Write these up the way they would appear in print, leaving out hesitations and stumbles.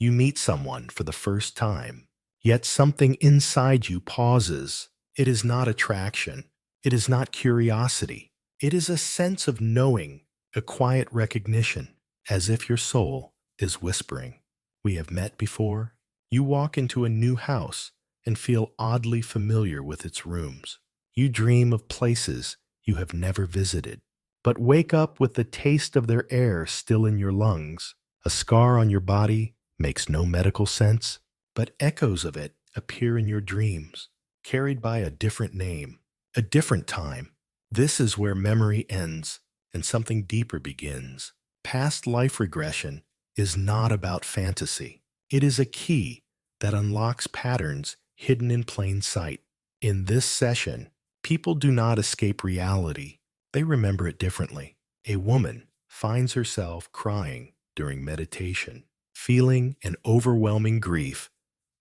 You meet someone for the first time, yet something inside you pauses. It is not attraction. It is not curiosity. It is a sense of knowing, a quiet recognition, as if your soul is whispering. We have met before. You walk into a new house and feel oddly familiar with its rooms. You dream of places you have never visited, but wake up with the taste of their air still in your lungs. A scar on your body makes no medical sense, but echoes of it appear in your dreams, carried by a different name, a different time. This is where memory ends and something deeper begins. Past life regression is not about fantasy. It is a key that unlocks patterns hidden in plain sight. In this session, people do not escape reality. They remember it differently. A woman finds herself crying during meditation, feeling an overwhelming grief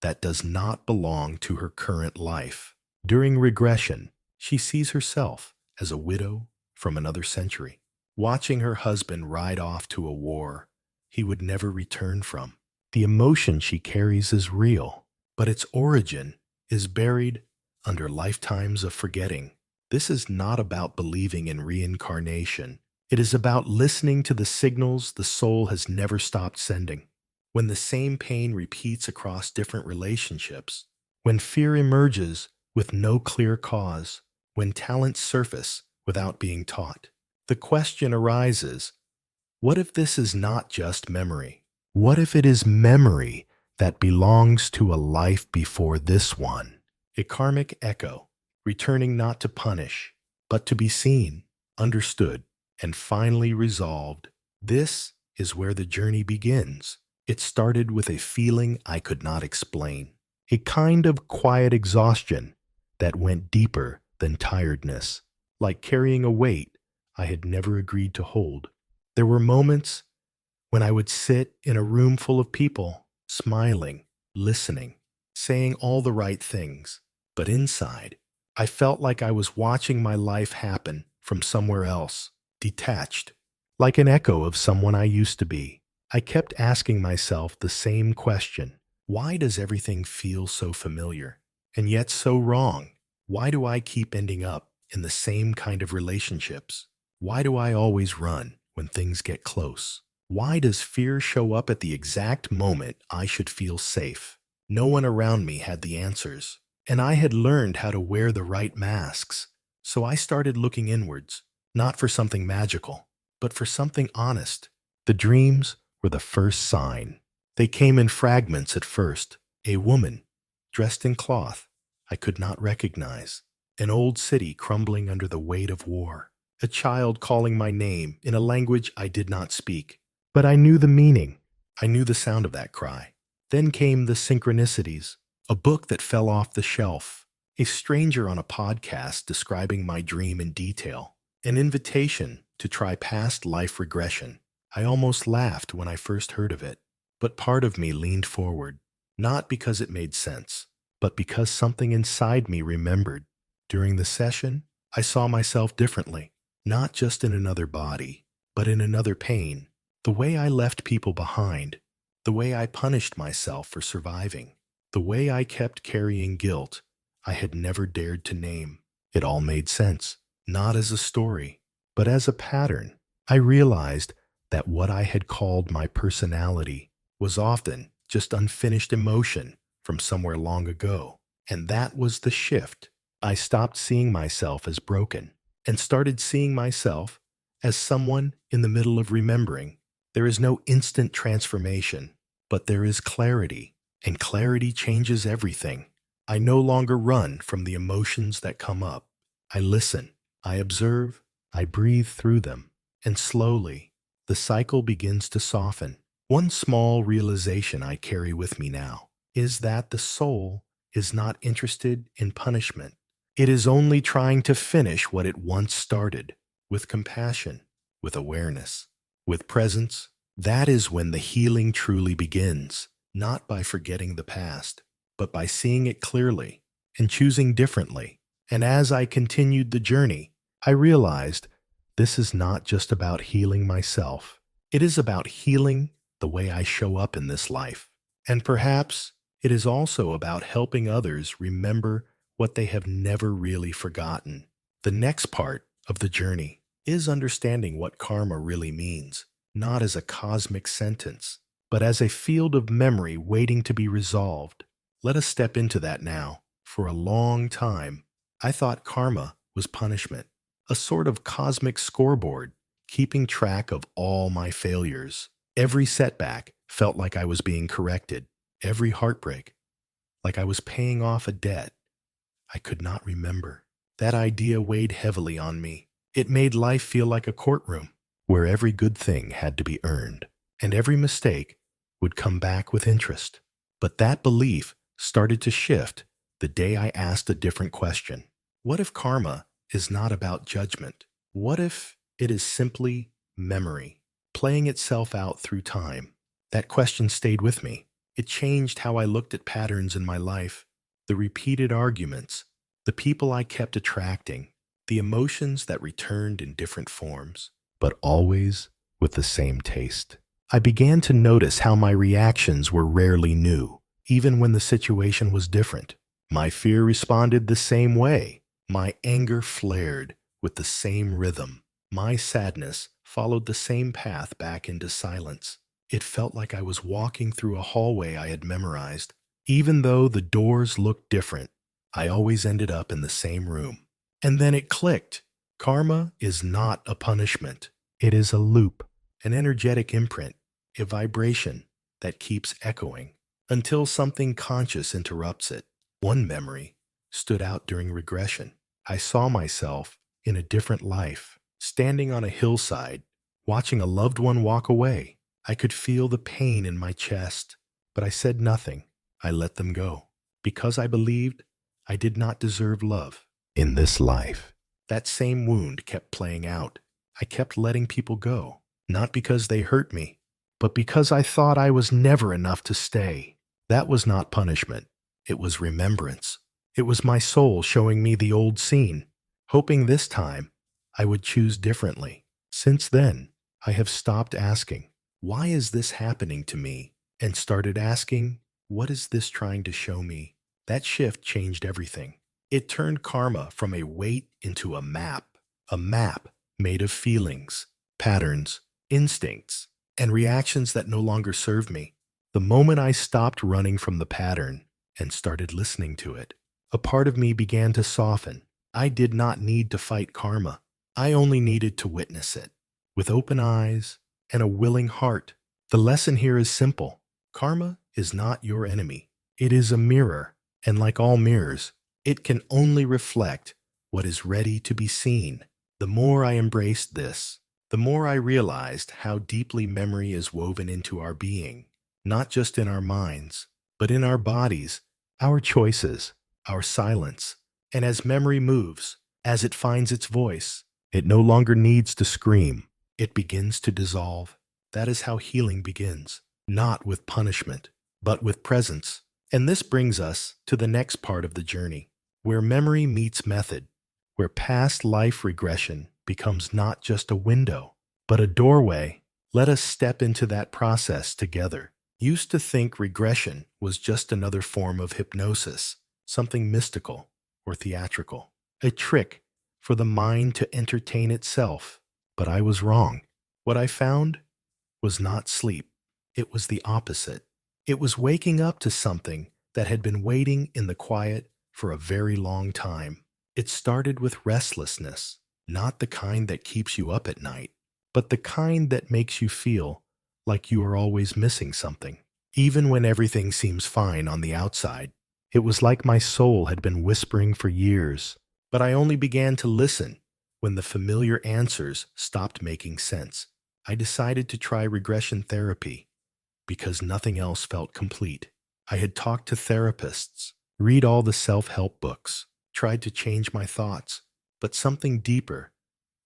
that does not belong to her current life. During regression, she sees herself as a widow from another century, watching her husband ride off to a war he would never return from. The emotion she carries is real, but its origin is buried under lifetimes of forgetting. This is not about believing in reincarnation. It is about listening to the signals the soul has never stopped sending. When the same pain repeats across different relationships, when fear emerges with no clear cause, when talents surface without being taught, the question arises, what if this is not just memory? What if it is memory that belongs to a life before this one? A karmic echo, returning not to punish, but to be seen, understood, and finally resolved. This is where the journey begins. It started with a feeling I could not explain, a kind of quiet exhaustion that went deeper than tiredness, like carrying a weight I had never agreed to hold. There were moments when I would sit in a room full of people, smiling, listening, saying all the right things, but inside, I felt like I was watching my life happen from somewhere else, detached, like an echo of someone I used to be. I kept asking myself the same question. Why does everything feel so familiar and yet so wrong? Why do I keep ending up in the same kind of relationships? Why do I always run when things get close? Why does fear show up at the exact moment I should feel safe? No one around me had the answers, and I had learned how to wear the right masks. So I started looking inwards, not for something magical, but for something honest. The dreams were the first sign. They came in fragments at first. A woman, dressed in cloth I could not recognize. An old city crumbling under the weight of war. A child calling my name in a language I did not speak. But I knew the meaning. I knew the sound of that cry. Then came the synchronicities. A book that fell off the shelf. A stranger on a podcast describing my dream in detail. An invitation to try past life regression. I almost laughed when I first heard of it, but part of me leaned forward, not because it made sense, but because something inside me remembered. During the session, I saw myself differently, not just in another body, but in another pain. The way I left people behind, the way I punished myself for surviving, the way I kept carrying guilt I had never dared to name. It all made sense, not as a story, but as a pattern. I realized that what I had called my personality was often just unfinished emotion from somewhere long ago. And that was the shift. I stopped seeing myself as broken and started seeing myself as someone in the middle of remembering. There is no instant transformation, but there is clarity, and clarity changes everything. I no longer run from the emotions that come up. I listen, I observe, I breathe through them, and slowly, the cycle begins to soften. One small realization I carry with me now is that the soul is not interested in punishment. It is only trying to finish what it once started, with compassion, with awareness, with presence. That is when the healing truly begins, not by forgetting the past, but by seeing it clearly and choosing differently. And as I continued the journey, I realized this is not just about healing myself. It is about healing the way I show up in this life. And perhaps it is also about helping others remember what they have never really forgotten. The next part of the journey is understanding what karma really means, not as a cosmic sentence, but as a field of memory waiting to be resolved. Let us step into that now. For a long time, I thought karma was punishment, a sort of cosmic scoreboard, keeping track of all my failures. Every setback felt like I was being corrected, every heartbreak, like I was paying off a debt I could not remember. That idea weighed heavily on me. It made life feel like a courtroom, where every good thing had to be earned, and every mistake would come back with interest. But that belief started to shift the day I asked a different question. What if karma is not about judgment? What if it is simply memory, playing itself out through time? That question stayed with me. It changed how I looked at patterns in my life, the repeated arguments, the people I kept attracting, the emotions that returned in different forms, but always with the same taste. I began to notice how my reactions were rarely new, even when the situation was different. My fear responded the same way. My anger flared with the same rhythm. My sadness followed the same path back into silence. It felt like I was walking through a hallway I had memorized. Even though the doors looked different, I always ended up in the same room. And then it clicked. Karma is not a punishment. It is a loop, an energetic imprint, a vibration that keeps echoing until something conscious interrupts it. One memory stood out during regression. I saw myself in a different life, standing on a hillside, watching a loved one walk away. I could feel the pain in my chest, but I said nothing. I let them go because I believed I did not deserve love in this life. That same wound kept playing out. I kept letting people go, not because they hurt me, but because I thought I was never enough to stay. That was not punishment. It was remembrance. It was my soul showing me the old scene, hoping this time I would choose differently. Since then, I have stopped asking, "Why is this happening to me?" and started asking, "What is this trying to show me?" That shift changed everything. It turned karma from a weight into a map made of feelings, patterns, instincts, and reactions that no longer served me. The moment I stopped running from the pattern and started listening to it, a part of me began to soften. I did not need to fight karma. I only needed to witness it with open eyes and a willing heart. The lesson here is simple. Karma is not your enemy. It is a mirror, and like all mirrors, it can only reflect what is ready to be seen. The more I embraced this, the more I realized how deeply memory is woven into our being, not just in our minds, but in our bodies, our choices, our silence. And as memory moves, as it finds its voice, it no longer needs to scream. It begins to dissolve. That is how healing begins, not with punishment, but with presence. And this brings us to the next part of the journey, where memory meets method, where past life regression becomes not just a window, but a doorway. Let us step into that process together. Used to think regression was just another form of hypnosis, something mystical or theatrical, a trick for the mind to entertain itself. But I was wrong. What I found was not sleep. It was the opposite. It was waking up to something that had been waiting in the quiet for a very long time. It started with restlessness, not the kind that keeps you up at night, but the kind that makes you feel like you are always missing something. Even when everything seems fine on the outside, it was like my soul had been whispering for years, but I only began to listen when the familiar answers stopped making sense. I decided to try regression therapy because nothing else felt complete. I had talked to therapists, read all the self-help books, tried to change my thoughts, but something deeper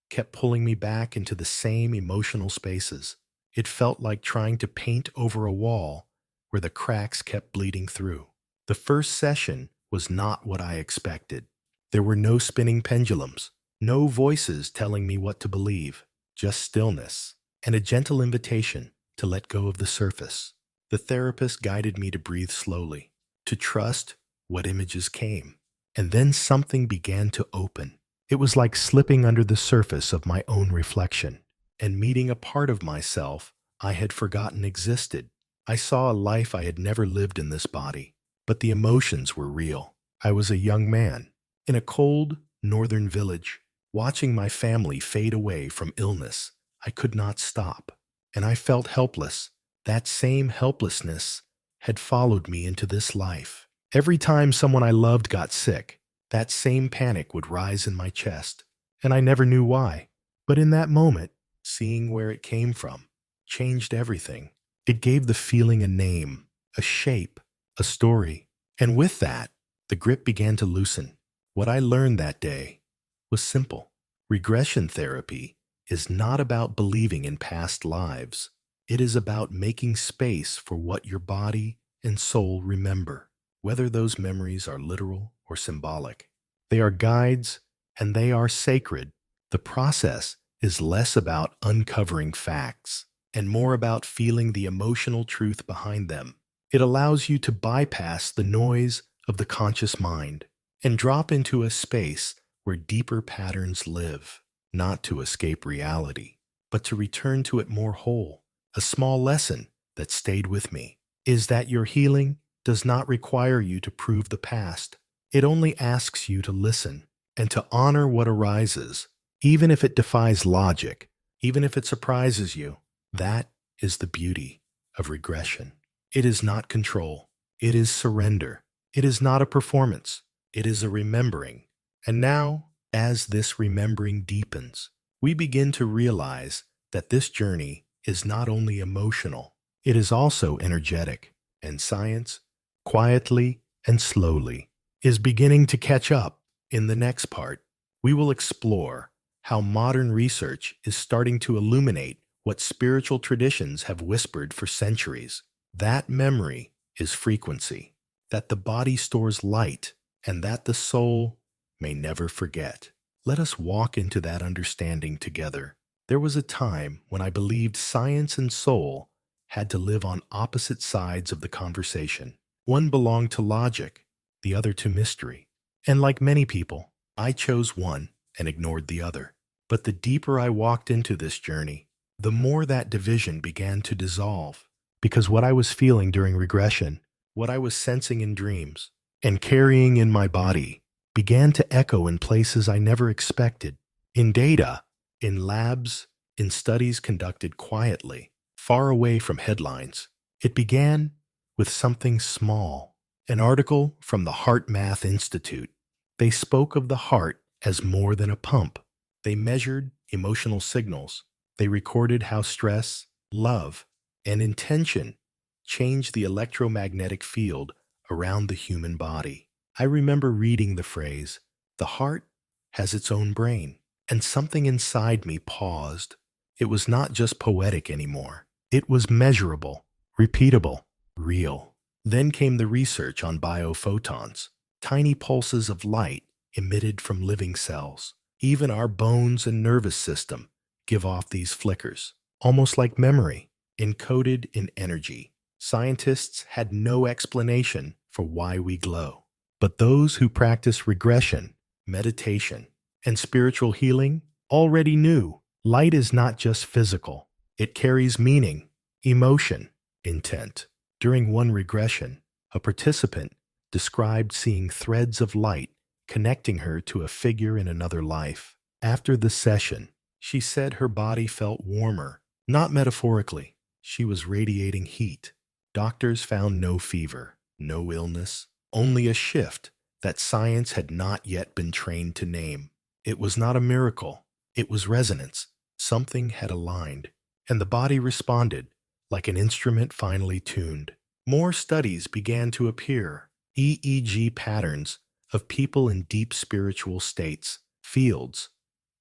kept pulling me back into the same emotional spaces. It felt like trying to paint over a wall where the cracks kept bleeding through. The first session was not what I expected. There were no spinning pendulums, no voices telling me what to believe, just stillness and a gentle invitation to let go of the surface. The therapist guided me to breathe slowly, to trust what images came. And then something began to open. It was like slipping under the surface of my own reflection and meeting a part of myself I had forgotten existed. I saw a life I had never lived in this body, but the emotions were real. I was a young man in a cold northern village, watching my family fade away from illness. I could not stop, and I felt helpless. That same helplessness had followed me into this life. Every time someone I loved got sick, that same panic would rise in my chest, and I never knew why. But in that moment, seeing where it came from changed everything. It gave the feeling a name, a shape, a story. And with that, the grip began to loosen. What I learned that day was simple. Regression therapy is not about believing in past lives. It is about making space for what your body and soul remember, whether those memories are literal or symbolic. They are guides and they are sacred. The process is less about uncovering facts and more about feeling the emotional truth behind them. It allows you to bypass the noise of the conscious mind and drop into a space where deeper patterns live, not to escape reality, but to return to it more whole. A small lesson that stayed with me is that your healing does not require you to prove the past. It only asks you to listen and to honor what arises, even if it defies logic, even if it surprises you. That is the beauty of regression. It is not control. It is surrender. It is not a performance. It is a remembering. And now, as this remembering deepens, we begin to realize that this journey is not only emotional, it is also energetic. And science, quietly and slowly, is beginning to catch up. In the next part, we will explore how modern research is starting to illuminate what spiritual traditions have whispered for centuries. That memory is frequency, that the body stores light, and that the soul may never forget. Let us walk into that understanding together. There was a time when I believed science and soul had to live on opposite sides of the conversation. One belonged to logic, the other to mystery. And like many people, I chose one and ignored the other. But the deeper I walked into this journey, the more that division began to dissolve. Because what I was feeling during regression, what I was sensing in dreams, and carrying in my body, began to echo in places I never expected. In data, in labs, in studies conducted quietly, far away from headlines. It began with something small, an article from the Heart Math Institute. They spoke of the heart as more than a pump. They measured emotional signals. They recorded how stress, love, and intention change the electromagnetic field around the human body. I remember reading the phrase, "The heart has its own brain," and something inside me paused. It was not just poetic anymore. It was measurable, repeatable, real. Then came the research on biophotons, tiny pulses of light emitted from living cells. Even our bones and nervous system give off these flickers, almost like memory, encoded in energy. Scientists had no explanation for why we glow. But those who practice regression, meditation, and spiritual healing already knew light is not just physical. It carries meaning, emotion, intent. During one regression, a participant described seeing threads of light connecting her to a figure in another life. After the session, she said her body felt warmer, not metaphorically. She was radiating heat. Doctors found no fever, no illness, only a shift that science had not yet been trained to name. It was not a miracle. It was resonance. Something had aligned, and the body responded like an instrument finely tuned. More studies began to appear, EEG patterns of people in deep spiritual states, fields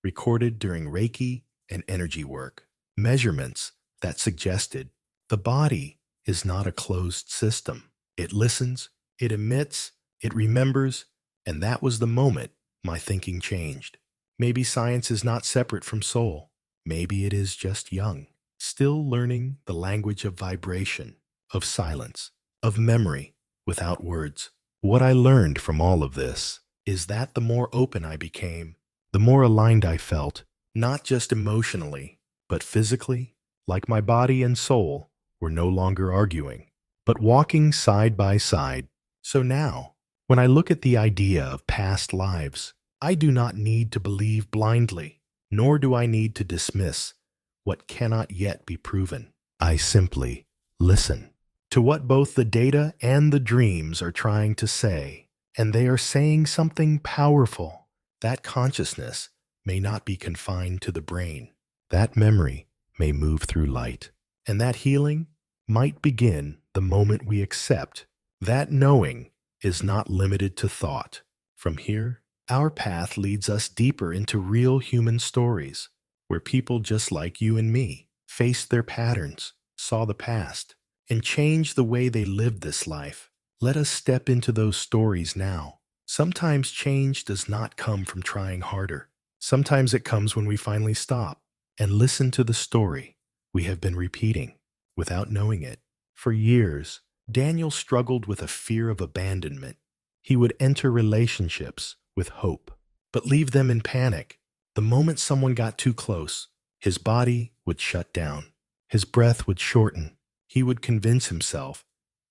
recorded during Reiki and energy work, measurements that suggested the body is not a closed system. It listens, it emits, it remembers, and that was the moment my thinking changed. Maybe science is not separate from soul. Maybe it is just young, still learning the language of vibration, of silence, of memory without words. What I learned from all of this is that the more open I became, the more aligned I felt, not just emotionally, but physically, like my body and soul were no longer arguing, but walking side by side. So now, when I look at the idea of past lives, I do not need to believe blindly, nor do I need to dismiss what cannot yet be proven. I simply listen to what both the data and the dreams are trying to say, and they are saying something powerful. That consciousness may not be confined to the brain. That memory may move through light, and that healing might begin the moment we accept that knowing is not limited to thought. From here, our path leads us deeper into real human stories, where people just like you and me faced their patterns, saw the past, and changed the way they lived this life. Let us step into those stories now. Sometimes change does not come from trying harder. Sometimes it comes when we finally stop and listen to the story we have been repeating without knowing it. For years, Daniel struggled with a fear of abandonment. He would enter relationships with hope, but leave them in panic. The moment someone got too close, his body would shut down. His breath would shorten. He would convince himself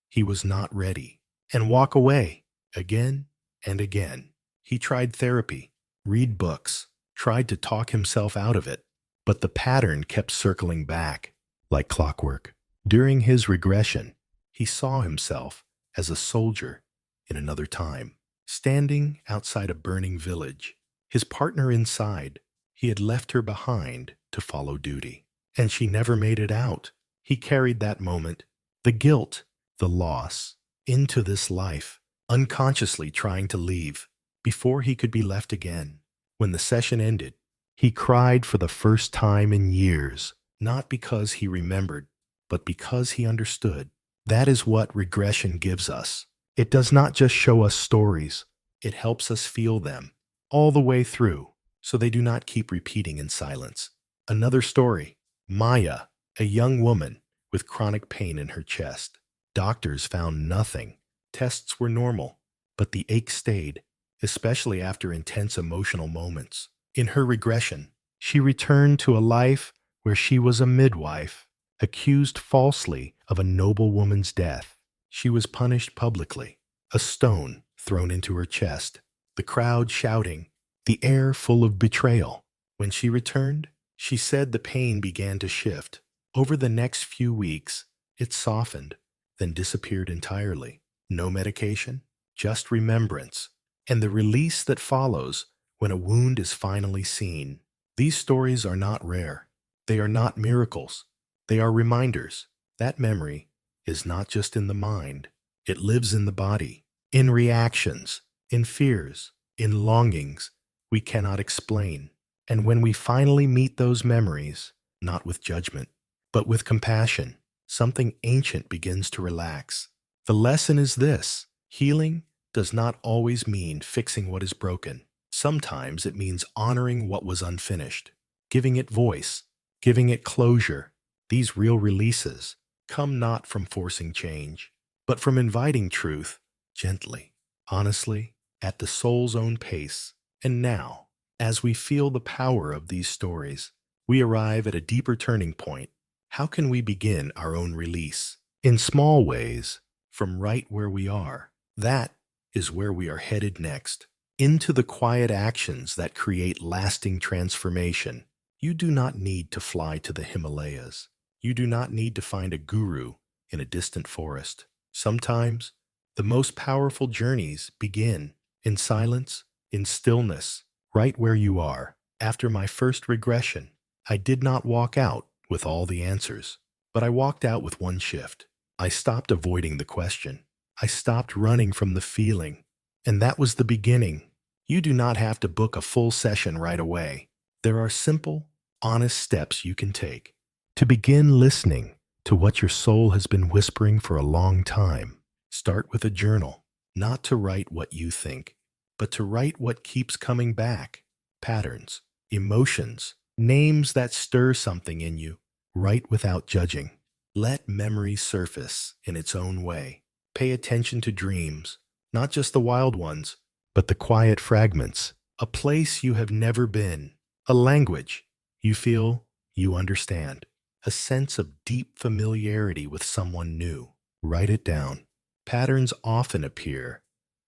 he was not ready and walk away again and again. He tried therapy, read books, tried to talk himself out of it, but the pattern kept circling back like clockwork. During his regression, he saw himself as a soldier in another time, standing outside a burning village. His partner inside, he had left her behind to follow duty, and she never made it out. He carried that moment, the guilt, the loss, into this life, unconsciously trying to leave before he could be left again. When the session ended, he cried for the first time in years, not because he remembered, but because he understood. That is what regression gives us. It does not just show us stories, it helps us feel them all the way through, so they do not keep repeating in silence. Another story, Maya, a young woman with chronic pain in her chest. Doctors found nothing. Tests were normal, but the ache stayed, especially after intense emotional moments. In her regression, she returned to a life where she was a midwife, accused falsely of a noble woman's death. She was punished publicly, a stone thrown into her chest, the crowd shouting, the air full of betrayal. When she returned, she said the pain began to shift. Over the next few weeks, it softened, then disappeared entirely. No medication, just remembrance, and the release that follows when a wound is finally seen. These stories are not rare. They are not miracles. They are reminders. That memory is not just in the mind. It lives in the body, in reactions, in fears, in longings we cannot explain. And when we finally meet those memories, not with judgment, but with compassion, something ancient begins to relax. The lesson is this: healing does not always mean fixing what is broken. Sometimes it means honoring what was unfinished, giving it voice, giving it closure. These real releases come not from forcing change, but from inviting truth gently, honestly, at the soul's own pace. And now, as we feel the power of these stories, we arrive at a deeper turning point. How can we begin our own release? In small ways, from right where we are. That is where we are headed next, into the quiet actions that create lasting transformation. You do not need to fly to the Himalayas. You do not need to find a guru in a distant forest. Sometimes, the most powerful journeys begin in silence, in stillness, right where you are. After my first regression, I did not walk out with all the answers, but I walked out with one shift. I stopped avoiding the question. I stopped running from the feeling. And that was the beginning. You do not have to book a full session right away. There are simple, honest steps you can take to begin listening to what your soul has been whispering for a long time. Start with a journal, not to write what you think, but to write what keeps coming back. Patterns, emotions, names that stir something in you. Write without judging. Let memory surface in its own way. Pay attention to dreams, not just the wild ones, but the quiet fragments. A place you have never been, a language you feel you understand, a sense of deep familiarity with someone new. Write it down. Patterns often appear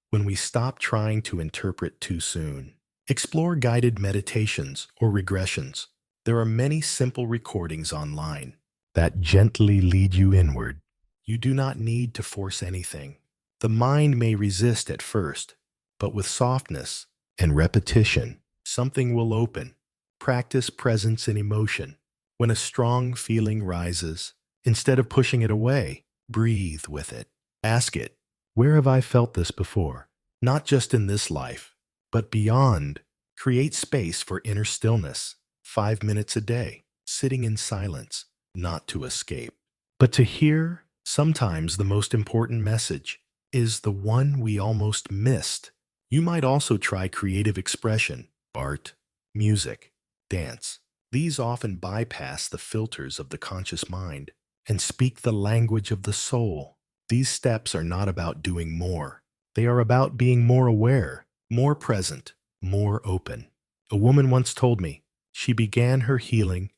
when we stop trying to interpret too soon. Explore guided meditations or regressions. There are many simple recordings online that gently lead you inward. You do not need to force anything. The mind may resist at first, but with softness and repetition, something will open. Practice presence in emotion. When a strong feeling rises, instead of pushing it away, breathe with it. Ask it, where have I felt this before? Not just in this life, but beyond. Create space for inner stillness. 5 minutes a day, sitting in silence, not to escape, but to hear. Sometimes the most important message is the one we almost missed. You might also try creative expression, art, music, dance. These often bypass the filters of the conscious mind and speak the language of the soul. These steps are not about doing more. They are about being more aware, more present, more open. A woman once told me she began her healing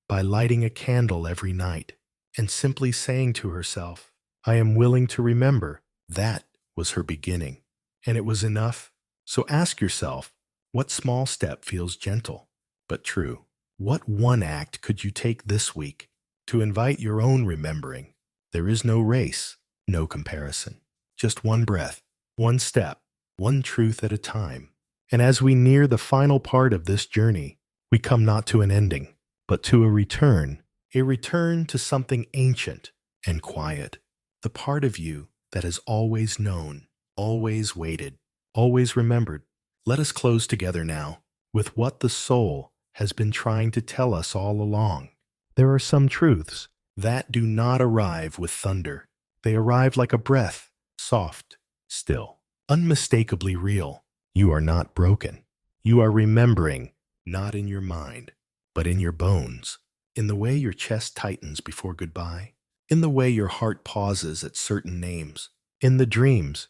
by lighting a candle every night and simply saying to herself, I am willing to remember. That was her beginning, and it was enough. So ask yourself, what small step feels gentle but true? What one act could you take this week to invite your own remembering? There is no race, no comparison, just one breath, one step, one truth at a time. And as we near the final part of this journey, we come not to an ending, but to a return to something ancient and quiet, the part of you that has always known, always waited, always remembered. Let us close together now with what the soul has been trying to tell us all along. There are some truths that do not arrive with thunder. They arrive like a breath, soft, still, unmistakably real. You are not broken. You are remembering, not in your mind, but in your bones, in the way your chest tightens before goodbye, in the way your heart pauses at certain names, in the dreams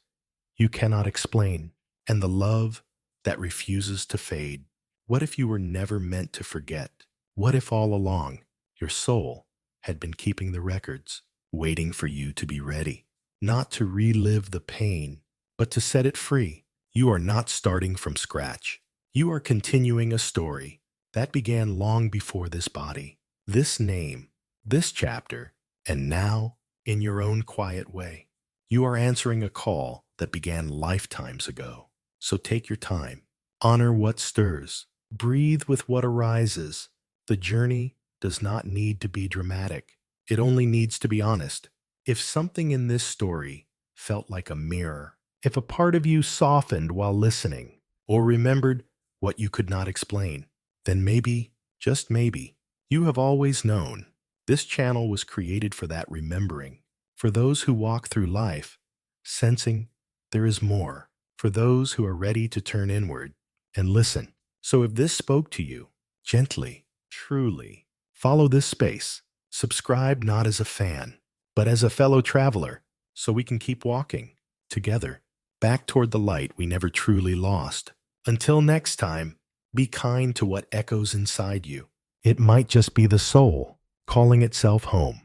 you cannot explain, and the love that refuses to fade. What if you were never meant to forget? What if all along your soul had been keeping the records, waiting for you to be ready, not to relive the pain, but to set it free? You are not starting from scratch. You are continuing a story that began long before this body, this name, this chapter, and now, in your own quiet way, you are answering a call that began lifetimes ago. So take your time, honor what stirs, breathe with what arises. The journey does not need to be dramatic. It only needs to be honest. If something in this story felt like a mirror, if a part of you softened while listening, or remembered what you could not explain, then maybe, just maybe, you have always known. This channel was created for that remembering, for those who walk through life, sensing there is more, for those who are ready to turn inward and listen. So if this spoke to you, gently, truly, follow this space. Subscribe not as a fan, but as a fellow traveler, so we can keep walking together back toward the light we never truly lost. Until next time, be kind to what echoes inside you. It might just be the soul calling itself home.